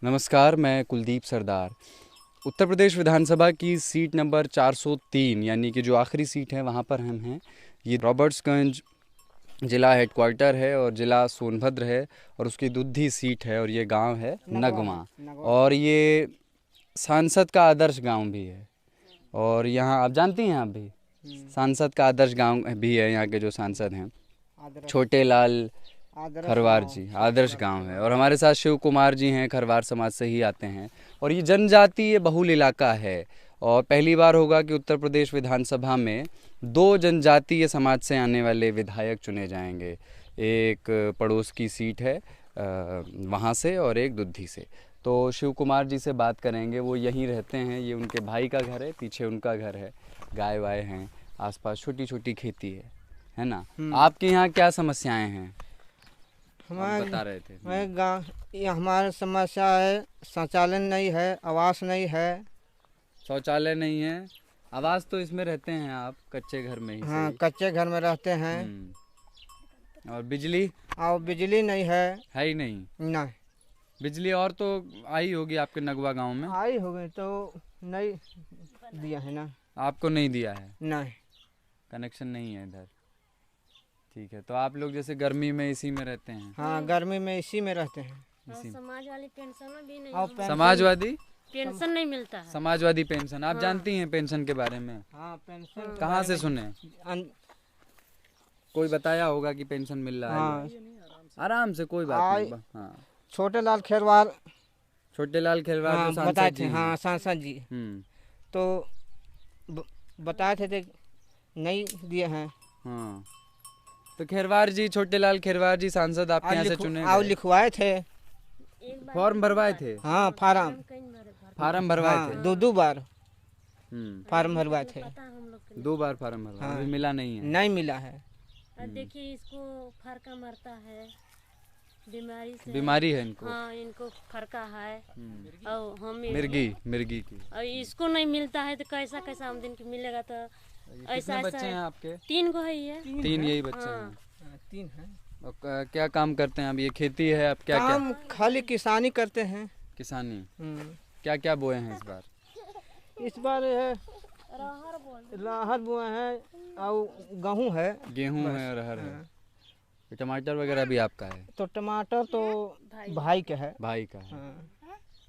नमस्कार, मैं कुलदीप सरदार। उत्तर प्रदेश विधानसभा की सीट नंबर 403 यानी कि जो आखिरी सीट है वहाँ पर हम हैं। ये रॉबर्ट्सगंज ज़िला हेडक्वार्टर है और ज़िला सोनभद्र है और उसकी दुद्धी सीट है और ये गांव है नगवां। और ये सांसद का आदर्श गांव भी है। और यहाँ आप जानती हैं, आप भी सांसद का आदर्श गांव भी है। यहाँ के जो सांसद हैं छोटे लाल खरवार जी, आदर्श गांव है। और हमारे साथ शिव कुमार जी हैं, खरवार समाज से ही आते हैं। और ये जनजातीय बहुल इलाका है और पहली बार होगा कि उत्तर प्रदेश विधानसभा में 2 जनजातीय समाज से आने वाले विधायक चुने जाएंगे। एक पड़ोस की सीट है वहाँ से और एक दुद्धी से। तो शिव कुमार जी से बात करेंगे, वो यहीं रहते हैं। ये उनके भाई का घर है, पीछे उनका घर है, गाय वाय हैं, आसपास छोटी छोटी खेती है ना। आपके यहाँ क्या समस्याएं हैं? हमारे बता रहे थे। हमारे गाँव ये हमारी समस्या है, शौचालय नहीं है, आवास नहीं है। शौचालय नहीं है, आवास तो इसमें रहते हैं आप कच्चे घर में ही हाँ, सही। कच्चे घर में रहते हैं। और बिजली और बिजली नहीं है ही नहीं। नहीं। बिजली और तो आई होगी आपके नगवा गांव में। आई हो गई तो नहीं दिया है ना। आपको नहीं दिया है, नहीं, कनेक्शन नहीं है इधर। ठीक है, तो आप लोग जैसे गर्मी में इसी में रहते हैं। हाँ, गर्मी में इसी में रहते हैं। इसी समाज वाली पेंशन भी नहीं और है। पेंशन- समाजवादी पेंशन नहीं मिलता है। समाजवादी पेंशन आप जानती हैं पेंशन के बारे में? हाँ, पेंशन कहाँ से सुने? अन- कोई बताया होगा कि पेंशन मिल रहा हाँ, है? आराम से, कोई बात नहीं। हाँ, छोटे लाल खेरवार छोटे लाल खेलवाड़ हाँ, जो सांसद बताए जी थे। हैं। हाँ, सांसद जी तो बताए थे नहीं दिए हैं। हाँ, तो खेरवार जी, छोटे लाल खेरवार जी सांसद आपके यहाँ से चुने और गए। लिखवाए थे। फॉर्म भरवाए थे? हाँ, फार्म फार्म भरवाए हाँ, थे? 2 बार हम्म, फार्म भरवाए थे। 2 बार फार्म भरवाए, हाँ। अभी मिला नहीं है। नहीं मिला है। और देखिए इसको फरका मरता है, बीमारी से। बीमारी है इनको। हाँ, इनको फरका है। और हम मिर्गी की। और इसको नहीं मिलता है तो कैसा कैसा आमदनी की मिलेगा। तो ऐसा कितने बच्चे हैं ऐसा आपके? 3 गो है ये। 3 यही बच्चे हाँ। हैं। 3 है। और क्या काम करते हैं? अब ये खेती है, अब क्या क्या? काम खाली किसानी करते हैं। किसानी। हम्म। क्या क्या बोए हैं इस बार? इस बार है राहर बोए हैं और गेहूँ है। गेहूं है, अरहर है। ये टमाटर वगैरह भी आपका है? तो टमाटर तो भाई के है। भाई का है। हाँ।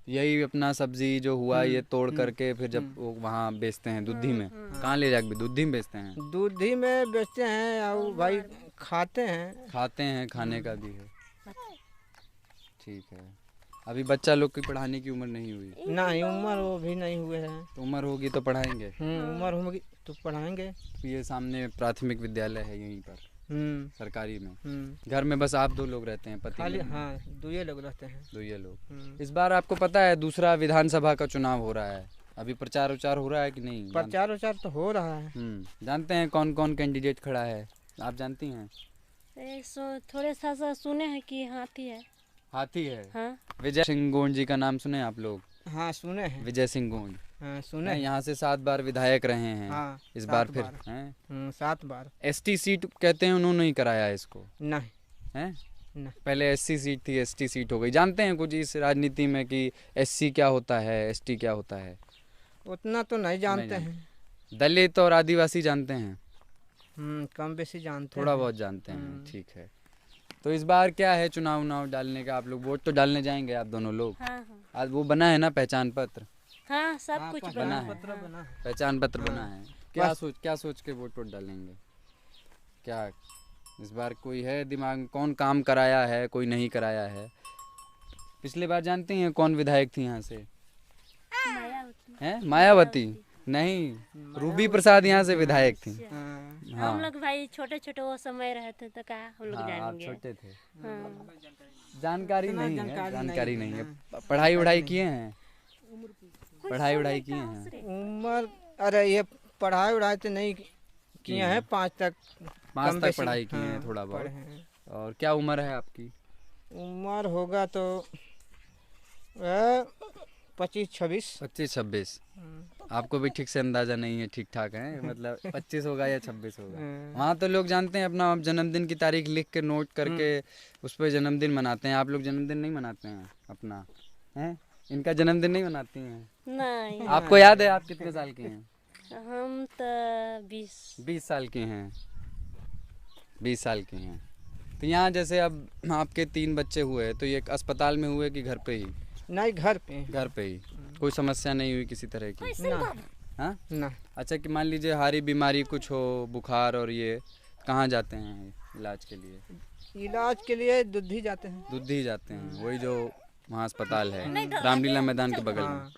यही अपना सब्जी जो हुआ ये तोड़ करके फिर जब वो वहाँ बेचते हैं दुद्धि में। कहाँ ले जाके दुद्धि में बेचते हैं? दूधी में बेचते हैं और भाई खाते हैं। खाते हैं, खाने का भी है। ठीक है, अभी बच्चा लोग की पढ़ाने की उम्र नहीं हुई? नहीं, उम्र वो भी नहीं हुए हैं। तो उम्र होगी तो पढ़ाएंगे। उम्र होगी तो पढ़ाएंगे। तो ये सामने प्राथमिक विद्यालय है यहीं पर सरकारी में। हम्म। घर में बस आप 2 लोग रहते हैं, पति खाली लोग? हाँ, 2 लोग रहते हैं। 2 लोग। हम्म। इस बार आपको पता है दूसरा विधानसभा का चुनाव हो रहा है, अभी प्रचार उचार हो रहा है कि नहीं? प्रचार उचार तो हो रहा है। जानते हैं कौन कौन कैंडिडेट खड़ा है? आप जानती हैं? थोड़े सा सुने हैं कि हाथी है। हाथी है? हाँ। विजय सिंह गोंड जी का नाम सुने आप लोग? हाँ, सुने हैं। विजय सिंह गोंड। हाँ, सुने हैं। यहाँ से 7 बार विधायक रहे हैं। हाँ, इस 7 बार फिर बार। हैं? 7 बार। एसटी सीट कहते हैं, उन्होंने ही कराया इसको। नहीं हैं? नहीं। पहले एससी सीट थी, एसटी सीट हो गई। जानते हैं कुछ इस राजनीति में कि एससी क्या होता है, एसटी क्या होता है? उतना तो नहीं जानते हैं। दलित और आदिवासी जानते हैं? कम बेसी जानते थोड़ा हैं। बहुत जानते हैं। ठीक है, तो इस बार क्या है चुनाव उनाव डालने का? आप लोग वोट तो डालने जाएंगे आप दोनों लोग? हाँ हाँ आज वो बना है ना पहचान पत्र? हाँ, सब कुछ बना है। पत्र बना है। पहचान पत्र बना है। क्या सोच के वोट डालेंगे? क्या इस बार कोई है दिमाग में, कौन काम कराया है, कोई नहीं कराया है? पिछले बार जानती हैं कौन विधायक थी यहाँ से? हैं? मायावती नहीं, रूबी प्रसाद यहाँ से विधायक थी। हाँ। हम लोग भाई छोटे छोटे वो समय रहे थे तो कहा हम लोग हाँ, आप जानेंगे। छोटे थे, हाँ। जानकारी नहीं है। जानकारी नहीं है। पढ़ाई वढ़ाई किए हैं? पढ़ाई किए हैं? उम्र अरे ये पढ़ाई उढ़ाई तो नहीं किए हैं। 5 तक 5 कम तक बेसी। पढ़ाई की है हाँ, थोड़ा पढ़े बहुत। हैं। और क्या उम्र है आपकी? उम्र होगा तो 25-26। 25-26। आपको भी ठीक से अंदाजा नहीं है, ठीक ठाक है मतलब 25 होगा या 26 होगा। वहाँ तो लोग जानते हैं अपना जन्मदिन की तारीख लिख के नोट करके उस पर जन्मदिन मनाते हैं। आप लोग जन्मदिन नहीं मनाते हैं अपना? हैं? इनका जन्मदिन नहीं मनाती हैं? नहीं, आपको याद है आप कितने साल के हैं? हम तो 20 साल के हैं। 20 साल के हैं। तो यहाँ जैसे अब आपके 3 बच्चे हुए, तो ये अस्पताल में हुए कि घर पे ही? नहीं, घर पे। घर पे ही। कोई समस्या नहीं हुई किसी तरह की? ना हाँ? ना। अच्छा, कि मान लीजिए हारी बीमारी कुछ हो, बुखार और ये, कहाँ जाते हैं इलाज के लिए? इलाज के लिए दुद्धि जाते हैं। दुद्धि जाते हैं, वही जो वहाँ अस्पताल है रामलीला मैदान के बगल में। हाँ,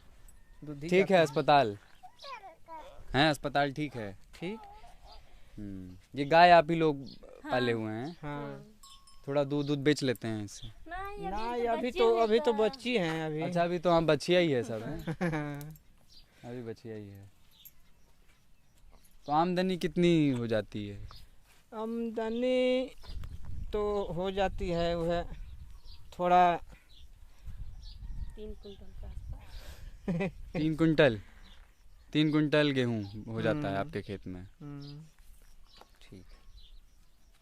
दुद्धि ठीक जाते है हैं। अस्पताल है? अस्पताल ठीक है। ठीक। ये गाय आप ही लोग पाले हुए हैं? हाँ। थोड़ा दूध दूध बेच लेते हैं इससे? नहीं, ना, बच्चे अभी हैं तो बच्ची हैं अभी। अच्छा, अभी तो हम बछिया ही है सब है। अभी बछिया ही है। तो आमदनी कितनी हो जाती है? आमदनी तो हो जाती है वह थोड़ा 3 कुंटल के आसपास। 3 कुंटल गेहूँ हो जाता है आपके खेत में? हम्म। ठीक।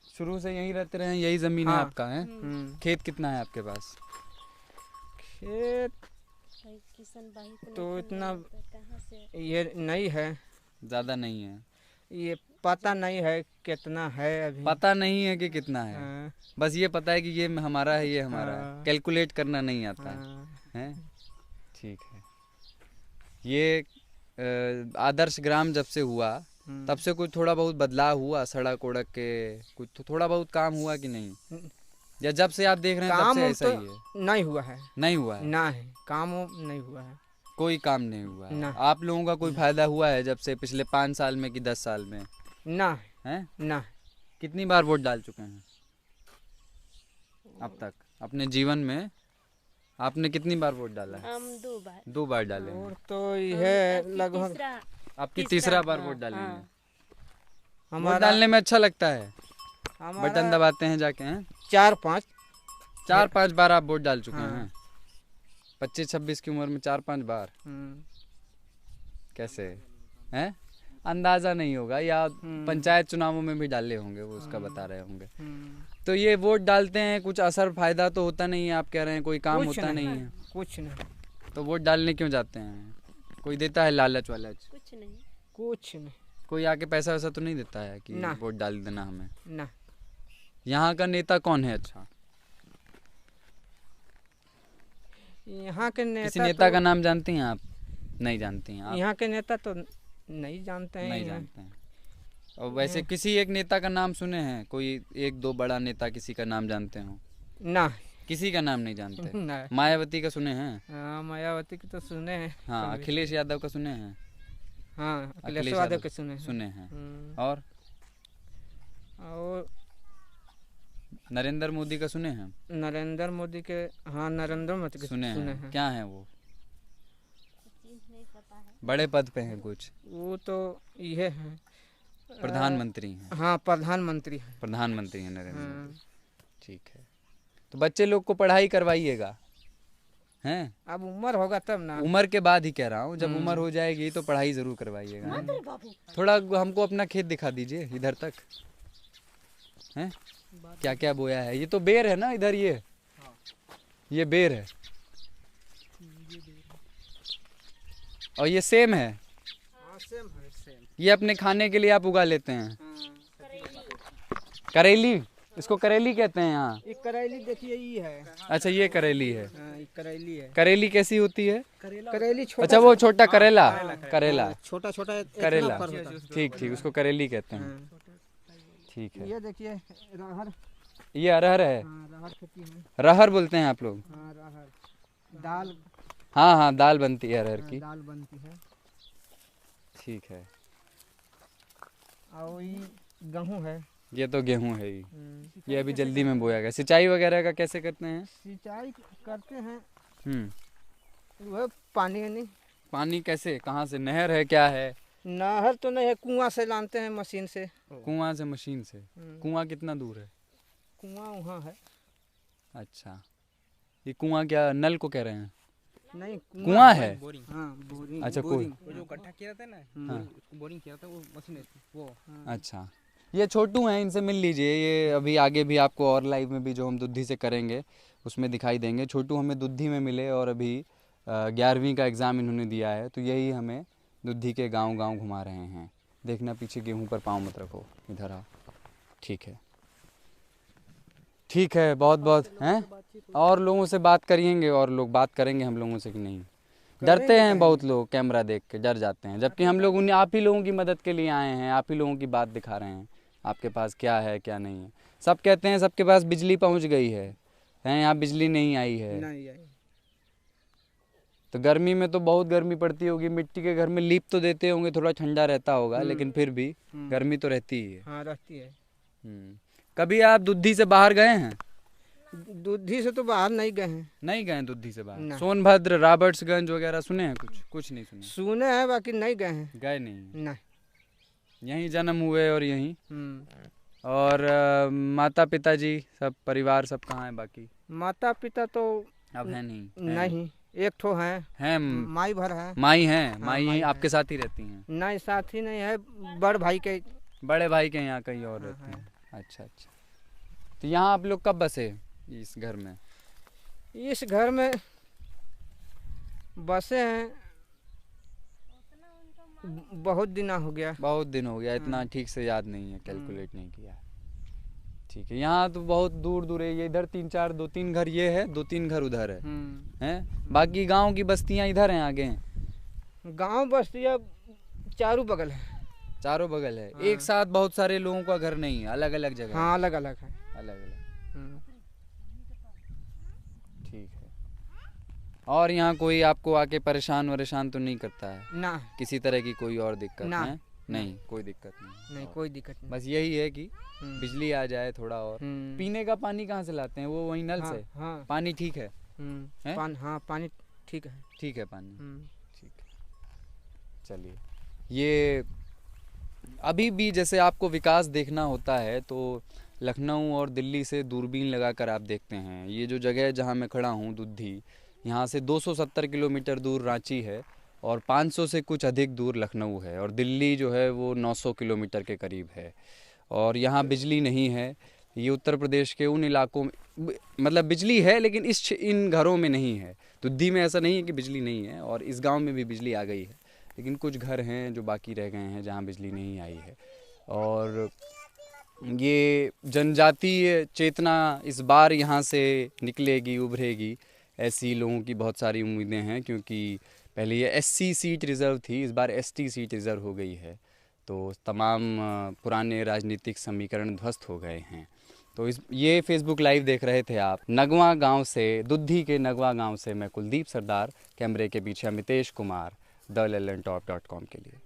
शुरू से यहीं रहते रहे, यही जमीन है हाँ। आपका है? खेत कितना है आपके पास? खेत भाई किशन भाई को तो नहीं इतना पता कहाँ से। ये नहीं है, ज़्यादा नहीं है? ये पता नहीं है कितना है अभी। पता नहीं है कि कितना है, हाँ, बस ये पता है कि ये हमारा है, ये हमारा है। हाँ। कैलकुलेट करना नहीं आता हाँ। है। ठीक है। ये आदर्श ग्राम जब से हुआ तब से कुछ थोड़ा बहुत बदलाव हुआ? सड़क उड़क के कुछ थोड़ा बहुत काम हुआ कि नहीं? या जब से आप देख रहे हैं तब काम से ऐसा तो ही है? नहीं हुआ है। नहीं हुआ है? ना है, काम नहीं हुआ है। कोई काम नहीं हुआ है? ना। आप लोगों का कोई फायदा हुआ है जब से, पिछले 5 साल में कि 10 साल में? ना हैं? ना। कितनी बार वोट डाल चुके हैं अब तक अपने जीवन में? आपने कितनी बार वोट डाला है? हम 2 बार। 2 बार डाले हैं। और तो यह लगभग तीसरा आपकी तीसरा बार वोट हाँ, डालेंगे? हाँ। वोट हमारा डालने में अच्छा लगता है? बटन हमारा दबाते हैं जाके हैं? 4-5। 4-5 बार आप वोट डाल चुके हाँ। हैं? 25-26 की उम्र में 4-5 बार? हम्म। कैसे हैं? अंदाजा नहीं होगा, या पंचायत चुनावों में भी डाले होंगे, वो उसका बता रहे होंगे। तो ये वोट डालते हैं, कुछ असर फायदा तो होता नहीं है? आप कह रहे हैं कोई काम कुछ होता नहीं है, कुछ नहीं। तो वोट डालने क्यों जाते हैं? कोई देता है लालच वालच? कुछ नहीं। कुछ नहीं। कोई आके पैसा वैसा तो नहीं देता है कि ना। वोट डाल देना हमें? ना। यहाँ का नेता कौन है अच्छा? यहाँ के किसी नेता नेता तो, का नाम जानती हैं आप? नहीं जानती हैं आप? यहाँ के नेता तो नहीं जानते हैं। नहीं जानते हैं। और वैसे किसी एक नेता का नाम सुने हैं? कोई 1-2 बड़ा नेता किसी का नाम जानते हो? ना। किसी का नाम नहीं जानते? ना। मायावती का सुने हैं? हाँ, मायावती की तो सुने हैं। हाँ। कभी। अखिलेश यादव का सुने हैं? हाँ, अखिलेश अखिलेश यादव यादव के सुने हैं। सुने हैं। हम्म। और और नरेंद्र मोदी का सुने हैं? नरेंद्र मोदी के, हाँ, नरेंद्र मोदी के सुने सुने हैं। हैं। क्या है वो? नहीं पता है। बड़े पद पे हैं कुछ? वो तो ये है, प्रधानमंत्री हैं? हाँ, प्रधानमंत्री है। प्रधानमंत्री हैं नरेंद्र हाँ। मोदी। ठीक है। तो बच्चे लोग को पढ़ाई करवाइएगा हैं? अब उम्र होगा तब ना। उम्र के बाद ही कह रहा हूँ, जब उम्र हो जाएगी तो पढ़ाई जरूर करवाइएगा हैं? थोड़ा हमको अपना खेत दिखा दीजिए इधर तक हैं, क्या क्या बोया है? ये तो बेर है ना इधर, ये बेर है और ये सेम है। हाँ, सेम है, सेम। ये अपने खाने के लिए आप उगा लेते हैं? करेली, इसको करेली कहते हैं यहाँ? ये करेली देखिए, ये है। अच्छा, ये करेली है। हाँ, ये करेली है। करेली कैसी होती है? करेली छोटा। अच्छा, वो छोटा करेला, करेला, छोटा छोटा करेला। पर होता है। ठीक ठीक, उसको करेली कहते हैं। हाँ। ठीक है। ये देखिए रहर। ये अरहर है? हाँ, रहर खेती है। रहर बोलते हैं आप लोग? हाँ, रहर दाल। हाँ हाँ, दाल बनती है अरहर की। दाल बनती है। ठीक है। और ये गेहूँ है। ये तो गेहूं है ही। ये अभी जल्दी में बोया गया। सिंचाई वगैरह का कैसे करते हैं? सिंचाई करते हैं, हम्म। वह पानी नहीं। पानी कैसे, कहाँ से, नहर है क्या है? नहर तो नहीं है, कुआं से लाते हैं, मशीन से। कुआं से, मशीन से? कुआं कितना दूर है? कुआं वहाँ है। अच्छा, ये कुआं क्या नल को कह रहे हैं? नहीं, कुआं है? हाँ, बोरिंग। अच्छा, बोरिंग। वो जो गड्ढा किया रहता है ना, हाँ। उसको बोरिंग किया था, वो मशीन है वो। अच्छा, ये छोटू हैं, इनसे मिल लीजिए। ये अभी आगे भी आपको और लाइव में भी जो हम दुद्धि से करेंगे उसमें दिखाई देंगे। छोटू हमें दुद्धि में मिले और अभी 11वीं का एग्ज़ाम इन्होंने दिया है। तो यही हमें दुद्धी के गांव-गांव घुमा रहे हैं। देखना पीछे गेहूं पर पाँव मत रखो, इधर आओ। ठीक है, ठीक है, बहुत बहुत हैं। और लोगों से बात करेंगे, और लोग बात करेंगे हम लोगों से कि नहीं? डरते हैं बहुत लोग, कैमरा देख के डर जाते हैं, जबकि हम लोग उन्हें आप ही लोगों की मदद के लिए आए हैं, आप ही लोगों की बात दिखा रहे हैं, आपके पास क्या है क्या नहीं है। सब कहते हैं सबके पास बिजली पहुंच गई है, हैं यहाँ बिजली नहीं आई है। नहीं आई। तो गर्मी में तो बहुत गर्मी पड़ती होगी, मिट्टी के घर में लीप तो देते होंगे, थोड़ा ठंडा रहता होगा, लेकिन फिर भी गर्मी तो रहती ही है। हाँ रहती है। कभी आप दुद्धी से बाहर गए हैं? दुद्धी से तो बाहर नहीं गए हैं। नहीं गए दुद्धी से बाहर? ना। सोनभद्र, रॉबर्ट्सगंज वगैरह सुने हैं? कुछ नहीं सुने? सुने हैं बाकी नहीं गए हैं। गए नहीं? ना। यहीं जन्म हुए और यहीं? और माता पिताजी सब परिवार सब कहाँ है बाकी? माता पिता तो अब है नहीं? नहीं, एक ठो है। हैं माई भर है। माई हैं? हाँ, माई माई आपके साथ ही रहती हैं? नहीं, साथी नहीं है, बड़ भाई के। बड़े भाई के यहाँ कहीं और रहते हैं? अच्छा अच्छा। तो यहाँ आप लोग कब बसे इस घर में? इस घर में बसे हैं बहुत दिन हो गया। बहुत दिन हो गया, इतना ठीक से याद नहीं है, कैलकुलेट नहीं किया। ठीक है, यहाँ तो बहुत दूर दूर है, ये इधर 2-3 घर ये है, 2-3 घर उधर है, हैं? बाकी गांव की बस्तियाँ इधर हैं आगे हैं? गांव बस्तियाँ चारों बगल है। चारों बगल है? एक साथ बहुत सारे लोगों का घर नहीं है, अलग अलग जगह? हाँ, अलग अलग है। अलग अलग। ठीक है। और यहाँ कोई आपको आके परेशान वरेशान तो नहीं करता है ना? किसी तरह की कोई और दिक्कत ना। है? नहीं, कोई दिक्कत नहीं? नहीं, कोई दिक्कत नहीं। बस यही है कि बिजली आ जाए थोड़ा। और पीने का पानी कहाँ से लाते हैं? वो वहीं नल से? हाँ। पानी ठीक है? हाँ, पानी ठीक है। ठीक है पानी? ठीक है, चलिए। ये अभी भी जैसे आपको विकास देखना होता है तो लखनऊ और दिल्ली से दूरबीन लगाकर आप देखते हैं। ये जो जगह है जहाँ मैं खड़ा हूँ, दुद्धी, यहाँ से 270 किलोमीटर दूर रांची है और 500 से कुछ अधिक दूर लखनऊ है, और दिल्ली जो है वो 900 किलोमीटर के करीब है। और यहाँ बिजली नहीं है। ये उत्तर प्रदेश के उन इलाकों में मतलब बिजली है, लेकिन इन घरों में नहीं है। दुद्धी में ऐसा नहीं है कि बिजली नहीं है, और इस गांव में भी बिजली आ गई है, लेकिन कुछ घर हैं जो बाकी रह गए हैं जहां बिजली नहीं आई है। और ये जनजातीय चेतना इस बार यहाँ से निकलेगी, उभरेगी, ऐसी लोगों की बहुत सारी उम्मीदें हैं, क्योंकि पहले ये SC सीट रिज़र्व थी, इस बार ST सीट रिज़र्व हो गई है। तो तमाम पुराने राजनीतिक समीकरण ध्वस्त हो गए हैं। तो ये फेसबुक लाइव देख रहे थे आप नगवा गांव से, दुद्धी के नगवा गांव से। मैं कुलदीप सरदार, कैमरे के पीछे अमितेश कुमार, द लल्लन टॉप.com के लिए।